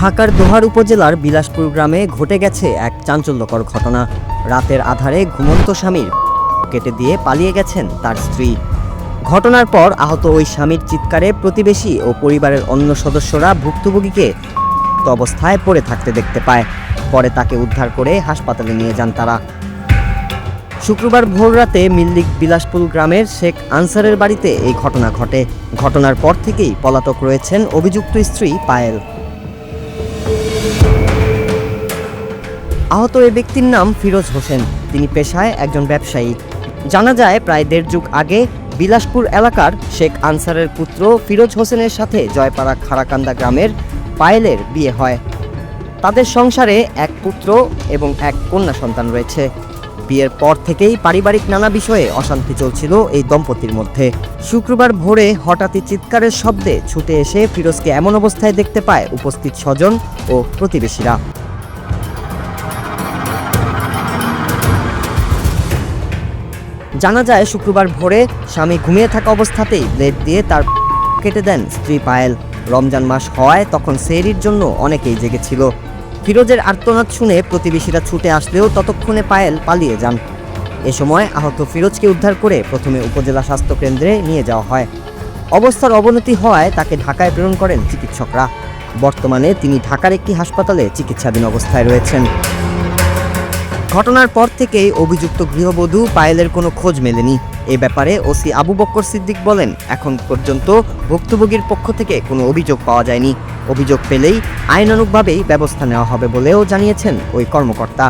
ঢাকার দোহার উপজেলার বিলাসপুর গ্রামে ঘটে গেছে এক চাঞ্চল্যকর ঘটনা। রাতের আধারে ঘুমন্ত স্বামীর কেটে দিয়ে পালিয়ে গেছেন তার স্ত্রী। ঘটনার পর আহত ওই স্বামীর চিৎকারে প্রতিবেশী ও পরিবারের অন্য সদস্যরা ভুক্তভোগীকে অবস্থায় পড়ে থাকতে দেখতে পায়। পরে তাকে উদ্ধার করে হাসপাতালে নিয়ে যান তারা। শুক্রবার ভোররাতে মিল্লিক বিলাসপুর গ্রামের শেখ আনসারের বাড়িতে এই ঘটনা ঘটে। ঘটনার পর থেকেই পলাতক রয়েছেন অভিযুক্ত স্ত্রী পায়েল। আহত এই ব্যক্তির নাম ফিরোজ হোসেন। তিনি পেশায় একজন ব্যবসায়ী। জানা যায় প্রায় ১.৫ যুগ আগে বিলাসপুর এলাকার শেখ আনসারের পুত্র ফিরোজ হোসেনের সাথে জয়পাড়া খাড়াকান্দা গ্রামের পায়েলের বিয়ে হয়। তাদের সংসারে এক পুত্র এবং এক কন্যা সন্তান রয়েছে। বিয়ের পর থেকেই পারিবারিক নানা বিষয়ে অশান্তি চলছিল এই দম্পতির মধ্যে। শুক্রবার ভোরে হঠাৎই চিৎকারের শব্দে ছুটে এসে ফিরোজকে এমন অবস্থায় দেখতে পায় উপস্থিত স্বজন ও প্রতিবেশীরা। জানা যায় শুক্রবার ভোরে স্বামী ঘুমিয়ে থাকা অবস্থাতেই ব্লেড দিয়ে তার কেটে দেন স্ত্রী পায়েল। রমজান মাস হওয়ায় তখন সেহরির জন্য অনেকেই জেগেছিল। ফিরোজের আর্তনাদ শুনে প্রতিবেশীরা ছুটে আসলেও ততক্ষণে পায়েল পালিয়ে যান। এ সময় আহত ফিরোজকে উদ্ধার করে প্রথমে উপজেলা স্বাস্থ্য কেন্দ্রে নিয়ে যাওয়া হয়। অবস্থার অবনতি হওয়ায় তাকে ঢাকায় প্রেরণ করেন চিকিৎসকরা। বর্তমানে তিনি ঢাকার একটি হাসপাতালে চিকিৎসাধীন অবস্থায় রয়েছেন। ঘটনার পর থেকেই অভিযুক্ত গৃহবধূ পায়েলের কোনো খোঁজ মেলেনি। এ ব্যাপারে ওসি আবু বক্কর সিদ্দিক বলেন, এখন পর্যন্ত ভুক্তভোগীর পক্ষ থেকে কোনো অভিযোগ পাওয়া যায়নি। অভিযোগ পেলেই আইনানুগভাবেই ব্যবস্থা নেওয়া হবে বলেও জানিয়েছেন ওই কর্মকর্তা।